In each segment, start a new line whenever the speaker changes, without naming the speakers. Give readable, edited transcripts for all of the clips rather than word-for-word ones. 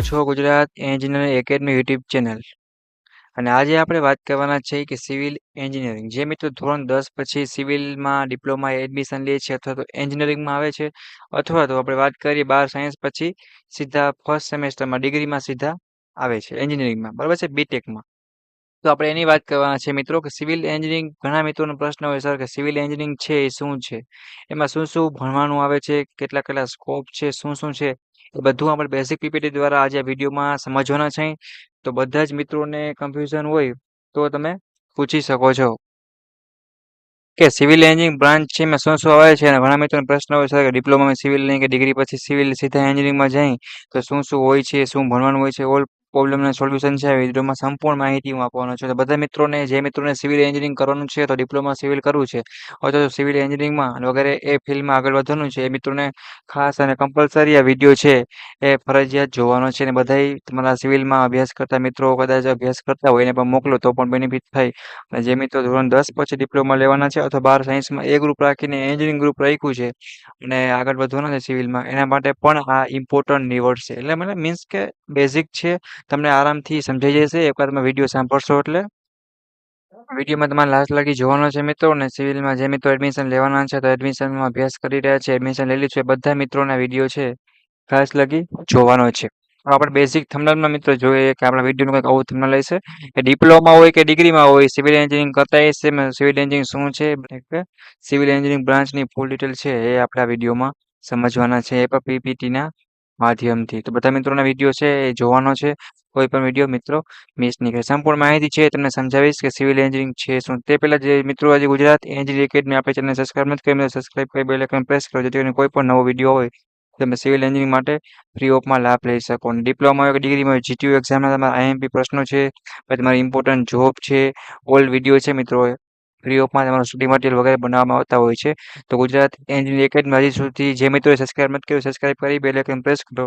છો Gujarat engineering academy YouTube channel અને આજે આપણે વાત કરવાના છે કે સિવિલ એન્જિનિયરિંગ જે મિત્રો ધોરણ 10 પછી સિવિલમાં ડિપ્લોમા એડમિશન લે છે અથવા તો એન્જિનિયરિંગમાં આવે છે અથવા તો આપણે વાત કરીએ 12 સાયન્સ પછી સીધા ફર્સ્ટ સેમેસ્ટરમાં ડિગ્રીમાં સીધા આવે છે એન્જિનિયરિંગમાં બરાબર છે બીટેકમાં. તો આપણે એની વાત કરવાના છે મિત્રો કે સિવિલ એન્જિનિયરિંગ ઘણા મિત્રોનો પ્રશ્ન હોય સર કે સિવિલ એન્જિનિયરિંગ છે એ શું છે, એમાં શું શું ભણવાનું આવે છે, કેટલા કેટલા સ્કોપ છે, શું શું છે, એ બધું આપણે બેઝિક પીપીટી દ્વારા આજે વિડીયોમાં સમજવાના છે. તો બધા જ મિત્રોને કન્ફ્યુઝન હોય તો તમે પૂછી શકો છો કે સિવિલ એન્જિનિયરિંગ બ્રાન્ચ છે એમાં શું શું આવે છે અને ઘણા મિત્રોનો પ્રશ્ન હોય છે કે ડિપ્લોમામાં સિવિલ નહીં કે ડિગ્રી પછી સિવિલ સીધા એન્જિનિયરિંગમાં જઈ તો શું શું હોય છે, શું ભણવાનું હોય છે, ઓલ પ્રોબ્લેમના સોલ્યુશન છે આ વિડીયોમાં સંપૂર્ણ માહિતી હું આપવાનો છું. તો બધા મિત્રોને જે મિત્રોને સિવિલ એન્જિનિયરિંગ કરવાનું છે તો ડિપ્લોમા સિવિલ કરવું છે અથવા તો સિવિલ એન્જિનિયરિંગમાં વગેરે એ ફિલ્ડમાં આગળ વધવાનું છે એ મિત્રોને ખાસ અને કમ્પલસરી આ વિડીયો છે એ ફરજિયાત જોવાનો છે અને બધાય તમારા સિવિલમાં અભ્યાસ કરતા મિત્રો કદાચ અભ્યાસ કરતા હોય એને પણ મોકલો તો પણ બેનિફિટ થાય. અને જે મિત્રો ધોરણ 10 પછી ડિપ્લોમા લેવાના છે અથવા 12 સાયન્સમાં એ ગ્રુપ રાખીને એન્જિનિયરિંગ ગ્રુપ રાખ્યું છે અને આગળ વધવાના છે સિવિલમાં એના માટે પણ આ ઇમ્પોર્ટન્ટ નીવડશે. એટલે મને મીન્સ કે બેઝિક છે, તમને આરામથી સમજાઈ જશે એકવાર તમે વિડીયો સાંભળશો એટલે. વિડીયોમાં તમારે લાસ્ટ લગી જોવાનો છે મિત્રો ને સિવિલમાં જે મિત્રો એડમિશન લેવાના છે તો એડમિશનમાં અભ્યાસ કરી રહ્યા છે એડમિશન લઈ લીધું છે બધા મિત્રોના વિડીયો છે ખાસ લગી જોવાનો છે. હવે આપણે બેઝિક થંબનેલમાં મિત્રો જોઈએ કે આપણા વિડીયોનું કંઈક આવું થંબનેલ હશે કે ડિપ્લોમા હોય કે ડિગ્રીમાં હોય સિવિલ એન્જિનિયરિંગ કરતા હશે સિવિલ એન્જિનિયરિંગ શું છે કે સિવિલ એન્જિનિયરિંગ બ્રાન્ચની ફૂલ ડિટેલ છે એ આપણે આ વિડીયોમાં સમજવાના છે એ પણ પીપીટીના માધ્યમથી. તો બધા મિત્રોના વિડીયો છે એ જોવાનો છે, કોઈ પણ વિડીયો મિત્રો મિસ નહીં કરે. સંપૂર્ણ માહિતી છે એ તમને સમજાવીશ કે સિવિલ એન્જિનિયરિંગ છે શું. તે પહેલાં જે મિત્રો આજે ગુજરાત એન્જિનિયરિંગ એકેડમી આપણે ચેનલ સબસ્ક્રાઇબ નથી કરી સબસ્ક્રાઇબ કરી બેલ આઇકન પ્રેસ કરો જેથી કરીને કોઈ પણ નવો વિડીયો હોય તમે સિવિલ એન્જિનિયરિંગ માટે ફ્રી ઓફમાં લાભ લઈ શકો. અને ડિપ્લોમા હોય કે ડિગ્રીમાં હોય જીટીયુ એક્ઝામના તમારા આઈએમપી પ્રશ્નો છે, પછી તમારી ઇમ્પોર્ટન્ટ જોબ છે, ઓલ્ડ વિડીયો છે મિત્રો ફ્રી ઓફમાં તમારું સ્ટડી મટીરિયલ વગેરે બનાવવામાં આવતા હોય છે. તો ગુજરાત એન્જિનિયરિંગ એકેડમી હજી સુધી જે મિત્રોએ સબસ્ક્રાઇબ નથી કર્યું સબસ્ક્રાઇબ કરી બેલ આઇકન પ્રેસ કરો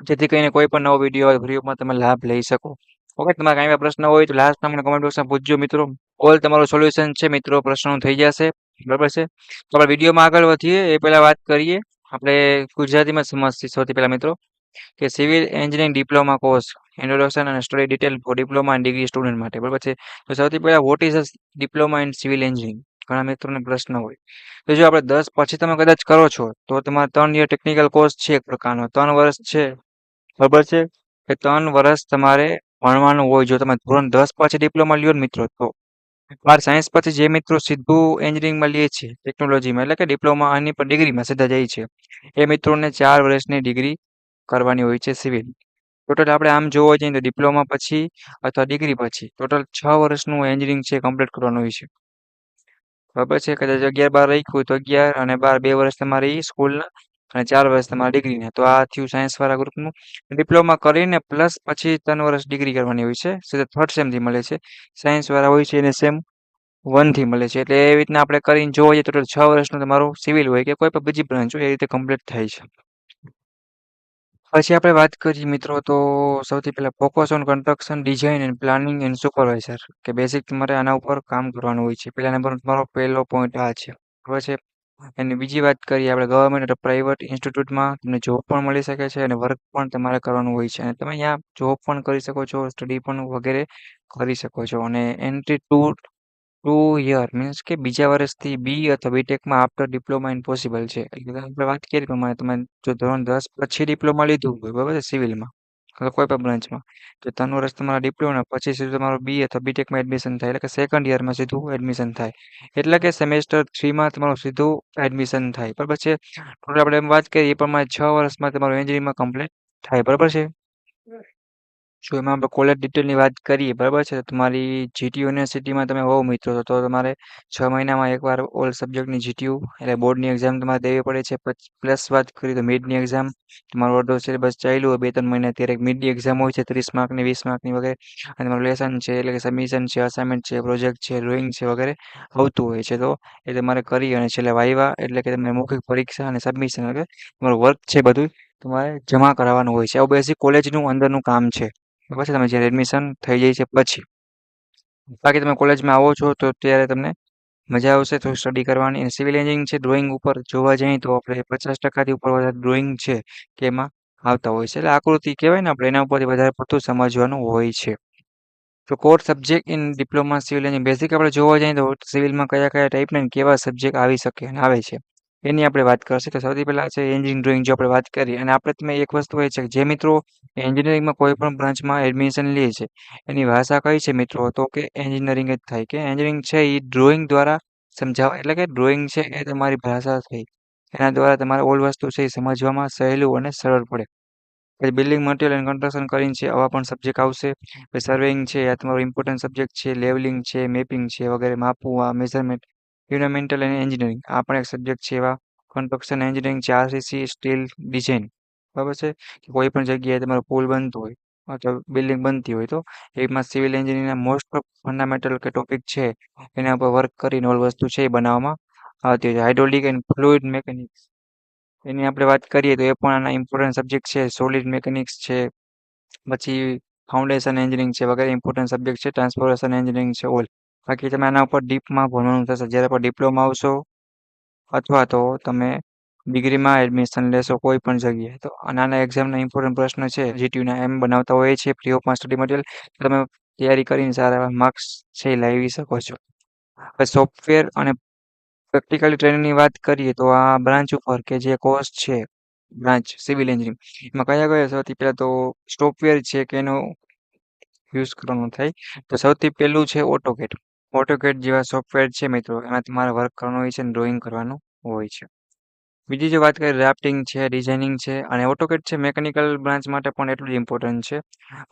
જેથી કરીને કોઈ પણ નવો વિડીયો હોય ફ્રી ઓફમાં તમે લાભ લઈ શકો. ઓકે, તમારા કાંઈ એવા પ્રશ્ન હોય તો લાસ્ટ તમને કમેન્ટ બોક્સમાં પૂછજો મિત્રો. ઓલ તમારું સોલ્યુશન છે મિત્રો પ્રશ્નો થઈ જશે બરાબર છે. તો આપણે વિડીયોમાં આગળ વધીએ એ પહેલાં વાત કરીએ આપણે ગુજરાતીમાં સમજથી સૌથી પહેલાં મિત્રો કે civil engineering diploma course introduction અને study detail for diploma and degree student માટે બરાબર છે. તો સૌથી પહેલાં what is diploma in civil engineering ઘણા મિત્રોને પ્રશ્ન હોય. તો જો આપણે 10 પછી તમે કદાચ કરો છો તો તમારે 3 યર ટેકનિકલ કોર્સ છે એક પ્રકારનો 3 વર્ષ છે બરાબર છે કે 3 વર્ષ તમારે ભણવાનું હોય જો તમે ધોરણ 10 પછી ડિપ્લોમા લ્યો ને મિત્રો તો. 12 સાયન્સ પછી જે મિત્રો સીધું એન્જિનિયરિંગમાં લે છે ટેકનોલોજીમાં એટલે કે ડિપ્લોમા આની પર ડિગ્રીમાં સીધા જાય છે એ મિત્રોને 4 વર્ષની ડિગ્રી કરવાની હોય છે સિવિલ. ટોટલ આપણે આમ જોવા જઈએ તો ડિપ્લોમા પછી અથવા ડિગ્રી પછી ટોટલ 6 વર્ષનું એન્જિનિયરિંગ છે કમ્પ્લીટ કરવાનું હોય છે બરાબર છે. કદાચ 11-12 રાખ્યું તો 11 અને 12 2 વર્ષ તમારી સ્કૂલના અને 4 વર્ષ તમારા ડિગ્રીના. તો આ થયું સાયન્સવાળા ગ્રુપનું. ડિપ્લોમા કરીને પ્લસ પછી 3 વર્ષ ડિગ્રી કરવાની હોય છે સીધા થર્ડ સેમથી મળે છે. સાયન્સવાળા હોય છે એને સેમ 1થી મળે છે એટલે એવી રીતના આપણે કરીને જોવા જઈએ તો ટોટલ 6 વર્ષનું તમારું સિવિલ હોય કે કોઈ પણ બીજી બ્રાન્ચ હોય એ રીતે કમ્પ્લીટ થાય છે. પછી આપણે વાત કરીએ મિત્રો તો સૌથી પહેલાં focus on construction design and planning and supervisor કે બેઝિક તમારે આના ઉપર કામ કરવાનું હોય છે. પહેલા નંબરનો તમારો પહેલો પોઈન્ટ આ છે બરાબર છે. અને બીજી વાત કરીએ આપણે ગવર્મેન્ટ અથવા પ્રાઇવેટ ઇન્સ્ટિટ્યૂટમાં તમને જોબ પણ મળી શકે છે અને વર્ક પણ તમારે કરવાનું હોય છે અને તમે અહીંયા જોબ પણ કરી શકો છો સ્ટડી પણ વગેરે કરી શકો છો. અને એન્ટ્રી 2 યર કે બીજા વર્ષથી બી અથવા બીટેકમાં આફ્ટર ડિપ્લોમા ઇમ્પોસિબલ છે. એટલે આપણે વાત કરીએ પ્રમાણે તમે જો ધોરણ 10 પછી ડિપ્લોમા લીધું હોય બરાબર છે સિવિલમાં અથવા કોઈ પણ બ્રાન્ચમાં તો 3 વર્ષ તમારા ડિપ્લોમા પછી સીધું તમારું બી અથવા બીટેકમાં એડમિશન થાય એટલે કે સેકન્ડ યરમાં સીધું એડમિશન થાય એટલે કે સેમેસ્ટર 3માં તમારું સીધું એડમિશન થાય બરાબર છે. ટોટલ આપણે એમ વાત કરીએ એ પ્રમાણે 6 વર્ષમાં તમારું એન્જિનિયરિંગમાં કમ્પ્લીટ થાય બરાબર છે. જો એમાં આપણે કોલેજ ડિટેલની વાત કરીએ બરાબર છે તો તમારી જીટી યુનિવર્સિટીમાં તમે હોવ મિત્રો તો તમારે 6 મહિનામાં એકવાર ઓલ સબ્જેક્ટની જીટીયુ એટલે બોર્ડની એક્ઝામ તમારે દેવી પડે છે. પ્લસ વાત કરીએ તો મિડની એક્ઝામ તમારો અડધો સિલેબસ ચાલ્યું હોય 2-3 મહિના ત્યારે એક મિડની એક્ઝામ હોય છે 30 માર્કની 20 માર્કની વગેરે અને તમારું લેસન છે એટલે કે સબમિશન છે અસાઇનમેન્ટ છે પ્રોજેક્ટ છે ડ્રોઈંગ છે વગેરે આવતું હોય છે. તો એ તમારે કરી અને છેલ્લે વાઇવા એટલે કે તમને મૌખિક પરીક્ષા અને સબમિશન એટલે કે તમારું વર્ક છે બધું તમારે જમા કરાવવાનું હોય છે. આવું બેઝિક કોલેજનું અંદરનું કામ છે બરાબર છે. તમે જ્યારે એડમિશન થઈ જાય છે પછી બાકી તમે કોલેજમાં આવો છો તો ત્યારે તમને મજા આવશે થોડી સ્ટડી કરવાની. અને સિવિલ એન્જિનિયરિંગ છે ડ્રોઈંગ ઉપર જોવા જઈએ તો આપણે 50%થી ઉપર ડ્રોઈંગ છે કે એમાં આવતા હોય છે. એટલે આકૃતિ કહેવાય ને આપણે એના ઉપરથી વધારે પડતું સમજવાનું હોય છે. તો core subject in diploma civil engineering basic આપણે જોવા જઈએ તો સિવિલમાં કયા-કયા ટાઈપના અને કેવા સબ્જેક્ટ આવી શકે અને આવે છે. એની આપણે વાત કરશું. તો સૌથી પહેલા છે એન્જિનિયરિંગ ડ્રોઈંગ જો આપણે વાત કરીએ અને આપણે તમે એક વસ્તુ એ છે કે જે મિત્રો એન્જિનિયરિંગમાં કોઈ પણ બ્રાન્ચમાં એડમિશન લે છે, એની ભાષા કઈ છે મિત્રો? તો કે એન્જિનિયરિંગ જ થાય કે એન્જિનિયરિંગ છે એ ડ્રોઈંગ દ્વારા સમજાવવા એટલે કે ડ્રોઈંગ છે એ તમારી ભાષા થઈ. એના દ્વારા તમારે ઓલ વસ્તુ છે એ સમજવામાં સહેલું અને સરળ પડે. પછી બિલ્ડિંગ મટીરિયલ એન્ડ કન્સ્ટ્રક્શન કરીને છે આવા પણ સબ્જેક્ટ આવશે. પછી સર્વેઇંગ છે આ તમારો ઇમ્પોર્ટન્ટ સબ્જેક્ટ છે. લેવલિંગ છે, મેપિંગ છે વગેરે માપવું આ મેઝરમેન્ટ. એન્વાયરમેન્ટલ એન્ડ એન્જિનિયરિંગ આ પણ એક સબ્જેક્ટ છે એવા. કન્સ્ટ્રક્શન એન્જિનિયરિંગ છે આરસીસી, સ્ટીલ, ડિઝાઇન. બરાબર છે? કે કોઈ પણ જગ્યાએ તમારો પુલ બનતો હોય અથવા બિલ્ડિંગ બનતી હોય તો એમાં સિવિલ એન્જિનિયરિંગના મોસ્ટ ઓફ ફંડામેન્ટલ કે ટોપિક છે એના પર વર્ક કરીને ઓલ વસ્તુ છે એ બનાવવામાં આવતી હોય છે. હાઇડ્રોલિક એન્ડ ફ્લુઇડ મેકેનિક્સ એની આપણે વાત કરીએ તો એ પણ આના ઇમ્પોર્ટન્ટ સબ્જેક્ટ છે. સોલિડ મિકેનિક્સ છે, પછી ફાઉન્ડેશન એન્જિનિયરિંગ છે વગેરે ઇમ્પોર્ટન્ટ સબ્જેક્ટ છે. ટ્રાન્સપોર્ટેશન એન્જિનિયરિંગ છે ઓલ. બાકી તમે આના ઉપર ડીપમાં ભણવાનું થશે. જ્યારે પણ ડિપ્લોમા આવશો અથવા તો તમે ડિગ્રીમાં એડમિશન લેશો કોઈ પણ જગ્યાએ તો આના એક્ઝામના ઇમ્પોર્ટન્ટ પ્રશ્ન છે જીટીયુના એમ બનાવતા હોય છે ફ્રી ઓફ સ્ટડી મટીરિયલ. તમે તૈયારી કરીને સારા એવા માર્ક્સ છે એ લાવી શકો છો. હવે સોફ્ટવેર અને પ્રેક્ટિકલ ટ્રેનિંગની વાત કરીએ તો આ બ્રાન્ચ ઉપર કે જે કોર્સ છે બ્રાન્ચ સિવિલ એન્જિનિયરિંગ એમાં કયા-કયા સૌથી પહેલા તો સોફ્ટવેર છે કે એનો યુઝ કરવાનું થાય. તો સૌથી પહેલું છે ઓટોકેડ. ઓટોકેડ જેવા સોફ્ટવેર છે મિત્રો એમાં તમારે વર્ક કરવાનું હોય છે અને ડ્રોઈંગ કરવાનું હોય છે. બીજી જો વાત કરીએ ડ્રાફ્ટિંગ છે, ડિઝાઇનિંગ છે અને ઓટોકેડ છે મેકેનિકલ બ્રાન્ચ માટે પણ એટલું જ ઇમ્પોર્ટન્ટ છે.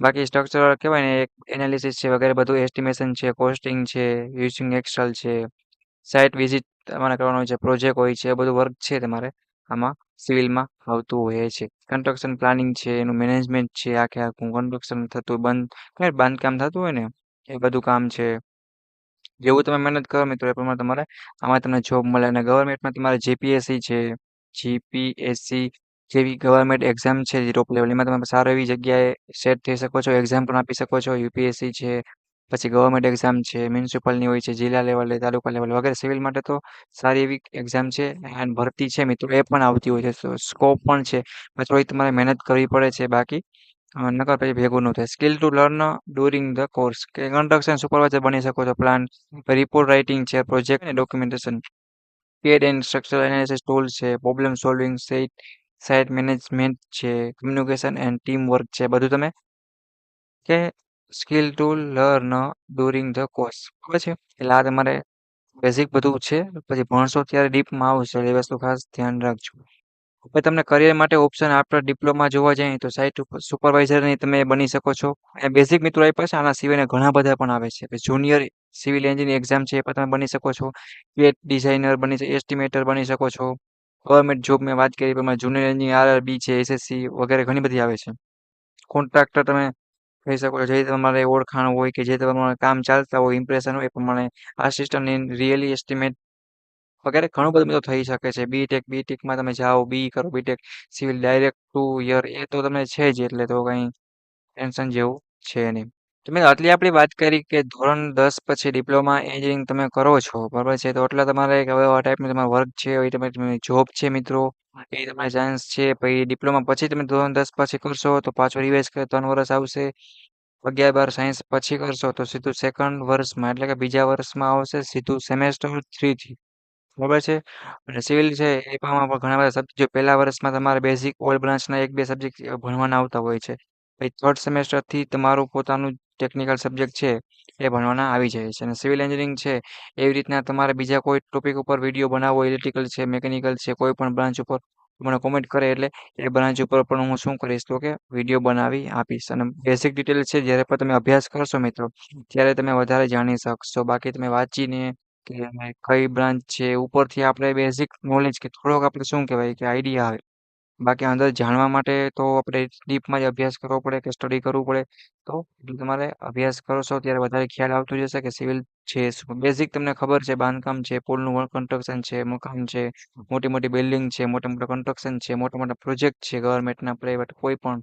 બાકી સ્ટ્રક્ચરલ કહેવાય ને એનાલિસિસ છે વગેરે બધું એસ્ટિમેશન છે, કોસ્ટિંગ છે, યુઝિંગ એક્સેલ છે, સાઇટ વિઝિટ તમારે કરવાનું હોય છે, પ્રોજેક્ટ હોય છે, એ બધું વર્ક છે તમારે આમાં સિવિલમાં આવતું હોય છે. કન્સ્ટ્રક્શન પ્લાનિંગ છે, એનું મેનેજમેન્ટ છે, આખે આખું કન્સ્ટ્રક્શન થતું બાંધકામ થતું હોય ને એ બધું કામ છે. જેવું તમે મહેનત કરો મિત્રો એ પ્રમાણે તમારે આમાં તમને જોબ મળે અને ગવર્મેન્ટમાં તમારે જીપીએસસી છે, જીપીએસસી જેવી ગવર્મેન્ટ એક્ઝામ છે ટોપ લેવલ એમાં તમે સારી એવી જગ્યાએ સેટ થઈ શકો છો, એક્ઝામ પણ આપી શકો છો. યુપીએસસી છે, પછી ગવર્મેન્ટ એક્ઝામ છે, મ્યુનિસિપલની હોય છે, જિલ્લા લેવલે, તાલુકા લેવલ વગેરે સિવિલ માટે તો સારી એવી એક્ઝામ છે અને ભરતી છે મિત્રો એ પણ આવતી હોય છે. સ્કોપ પણ છે. બસ થોડી તમારે મહેનત કરવી પડે છે બાકી નકર પછી ભેગું ન થાય. Skill to learn during the course કે કન્સ્ટ્રક્શન સુપરવાઇઝર બની શકો છો. પ્લાન રિપોર્ટ રાઇટિંગ છે, પ્રોજેક્ટ અને documentation, CAD and structural analysis tool છે, પ્રોબ્લેમ સોલ્વિંગ, સાઇટ મેનેજમેન્ટ છે, કમ્યુનિકેશન એન્ડ ટીમ વર્ક છે. બધું તમે કે skill to learn during the course બરાબર છે. એટલે આ તમારે બેઝિક બધું છે. પછી ભણશો ત્યારે ડીપમાં આવશે એ વસ્તુ ખાસ ધ્યાન રાખજો. હવે તમને કરિયર માટે ઓપ્શન આફ્ટર ડિપ્લોમા જોવા જઈએ તો સાઇટ સુપરવાઇઝરની તમે બની શકો છો. એ બેઝિક મિત્રો આપ્યા છે. આના સિવાયના ઘણા બધા પણ આવે છે. જુનિયર સિવિલ એન્જિનિયર એક્ઝામ છે એ પણ તમે બની શકો છો. ગેટ ડિઝાઇનર બની એસ્ટિમેટર બની શકો છો. ગવર્મેન્ટ જોબ મેં વાત કરી એ પ્રમાણે જુનિયર એન્જિનિયર આરઆરબી છે, એસએસસી વગેરે ઘણી બધી આવે છે. કોન્ટ્રાક્ટર તમે કહી શકો છો. જે તમારે ઓળખાણ હોય કે જે તમારે કામ ચાલતા હોય ઇમ્પ્રેશન હોય એ પ્રમાણે આસિસ્ટન્ટ ઇન રિયલી એસ્ટિમેટ વગેરે ઘણું બધું મિત્રો થઈ શકે છે. બીટેકમાં તમે જાઓ, બી કરો બીટેક સિવિલ ડાયરેક્ટ 2 યર એ તો તમને છે જ એટલે તો કંઈ ટેન્શન જેવું છે નહીં. તો મેં આટલી આપણી વાત કરી કે ધોરણ 10 પછી ડિપ્લોમા એન્જિનિયરિંગ તમે કરો છો બરાબર છે તો એટલે તમારે એક એવા ટાઈપનું તમારું વર્ક છે એ તમારી જોબ છે મિત્રો એ તમારે ચાન્સ છે. પછી ડિપ્લોમા પછી તમે ધોરણ 10 પછી કરશો તો પાછો રિવાઇઝ કરે 3 વર્ષ આવશે. 11-12 સાયન્સ પછી કરશો તો સીધું સેકન્ડ વર્ષમાં એટલે કે બીજા વર્ષમાં આવશે સીધું સેમેસ્ટર 3 થી બરાબર છે. અને સિવિલ છે એમાં પણ ઘણા બધા સબ્જેક્ટ જો પહેલા વર્ષમાં તમારે બેઝિક ઓલ બ્રાન્ચના 1-2 સબ્જેક્ટ ભણવાના આવતા હોય છે. પછી થર્ડ સેમેસ્ટરથી તમારું પોતાનું ટેકનિકલ સબ્જેક્ટ છે એ ભણવાના આવી જાય છે. અને સિવિલ એન્જિનિયરિંગ છે એવી રીતના તમારે બીજા કોઈ ટોપિક ઉપર વિડીયો બનાવવો ઇલેક્ટ્રિકલ છે, મેકેનિકલ છે, કોઈ પણ બ્રાન્ચ ઉપર મને કોમેન્ટ કરે એટલે એ બ્રાન્ચ ઉપર પણ હું શું કરીશ તો કે વિડીયો બનાવી આપીશ. અને બેઝિક ડિટેલ છે જ્યારે પણ તમે અભ્યાસ કરશો મિત્રો ત્યારે તમે વધારે જાણી શકશો. બાકી તમે વાંચીને કે કઈ બ્રાન્ચ છે ઉપરથી આપણે બેઝિક નોલેજ કે થોડોક આપણે શું કહેવાય કે આઈડિયા આવે. બાકી અંદર જાણવા માટે તો આપણે ડીપમાં જ અભ્યાસ કરવો પડે કે સ્ટડી કરવું પડે. તો એટલું તમારે અભ્યાસ કરશો ત્યારે વધારે ખ્યાલ આવતો જશે કે સિવિલ છે શું. બેઝિક તમને ખબર છે બાંધકામ છે, પુલનું કન્સ્ટ્રક્શન છે, મકાન છે, મોટી મોટી બિલ્ડિંગ છે, મોટા મોટા કન્સ્ટ્રક્શન છે, મોટા મોટા પ્રોજેક્ટ છે ગવર્મેન્ટના પ્રાઇવેટ કોઈ પણ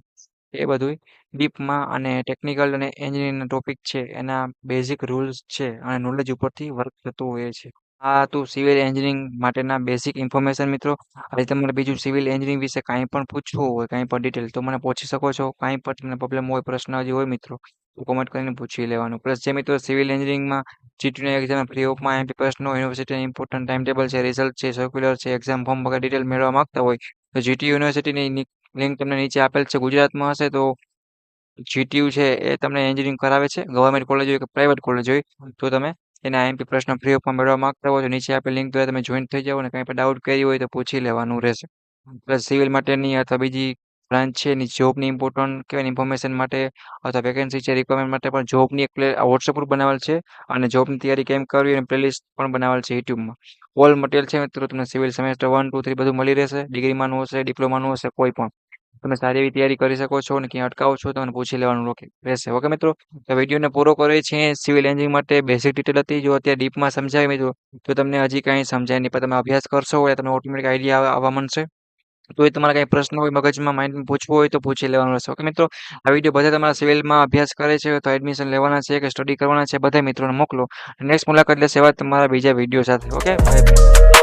એ બધું ડીપમાં અને ટેકનિકલ અને એન્જિનિયરિંગના ટોપિક છે એના બેઝિક રૂલ્સ છે અને નોલેજ ઉપરથી વર્ક થતું હોય છે. આ તું સિવિલ એન્જિનિયરિંગ માટેના બેસિક ઇન્ફોર્મેશન મિત્રો. આજે તમારે બીજું સિવિલ એન્જિનિયરિંગ વિશે કાંઈ પણ પૂછવું હોય, કાંઈ પણ ડિટેલ તો મને પૂછી શકો છો. કાંઈ પણ તમને પ્રોબ્લેમ હોય, પ્રશ્ન હજી હોય મિત્રો, તો કોમેન્ટ કરીને પૂછી લેવાનું. પ્લસ જે મિત્રો સિવિલ એન્જિનિયરિંગમાં જીટીયુની એક્ઝામ ફ્રી ઓફમાં એમપી પ્રશ્નો, યુનિવર્સિટીની ઇમ્પોર્ટન્ટ ટાઈમ ટેબલ છે, રિઝલ્ટ છે, સર્ક્યુલર છે, એક્ઝામ ફોર્મ વગેરે ડિટેલ મેળવવા માંગતા હોય તો જીટીયુ યુનિવર્સિટીની લિંક તમને નીચે આપેલ છે. ગુજરાતમાં હશે તો જીટીયુ છે એ તમને એન્જિનિયરિંગ કરાવે છે. ગવર્મેન્ટ કોલેજ હોય કે પ્રાઇવેટ કોલેજ હોય તો તમે એના આઈએમપી પ્રશ્ન ફ્રી ઓફમાં મેળવવા માંગતા હોય તો નીચે આપેલ લિંક દ્વારા તમે જોઈન થઈ જાઓ અને કંઈ પણ ડાઉટ કરી હોય તો પૂછી લેવાનું રહેશે. પ્લસ સિવિલ માટેની અથવા બીજી બ્રાન્ચ છે એની જોબની ઇમ્પોર્ટન્ટ કહેવાય ઇન્ફોર્મેશન માટે અથવા વેકેન્સી છે રિક્વાયરમેન્ટ માટે પણ જોબની એક વોટ્સઅપ ગ્રુપ બનાવેલ છે અને જોબની તૈયારી કેમ કરવી અને પ્લેલિસ્ટ પણ બનાવેલ છે યુટ્યુબમાં. ઓલ મટીરિયલ છે મિત્રો તમને સિવિલ સેમેસ્ટર 1, 2, 3 બધું મળી રહેશે. ડિગ્રીમાંનું હશે, ડિપ્લોમાનું હશે, કોઈ પણ તમે સારી એવી તૈયારી કરી શકો છો અને ક્યાં અટકાવો છો તમને પૂછી લેવાનું રહેશે. ઓકે મિત્રો, તો વિડીયોને પૂરો કરે છે સિવિલ એન્જિનિયરિંગ માટે બેસિક ડિટેલ હતી. જો અત્યારે ડીપમાં સમજાય મિત્રો તો તમને હજી કાંઈ સમજાય નહીં, પણ તમે અભ્યાસ કરશો એટલે તમને ઓટોમેટિક આઈડિયા આવવા માંડશે. તો એ તમારા કાંઈ પ્રશ્ન હોય મગજમાં માઇન્ડમાં પૂછવું હોય તો પૂછી લેવાનું રહેશે. ઓકે મિત્રો, આ વિડીયો બધા તમારા સિવિલમાં અભ્યાસ કરે છે તો એડમિશન લેવાના છે કે સ્ટડી કરવાના છે બધા મિત્રોને મોકલો. નેક્સ્ટ મુલાકાત લેશે એવા તમારા બીજા વિડીયો સાથે. Okay, bye bye.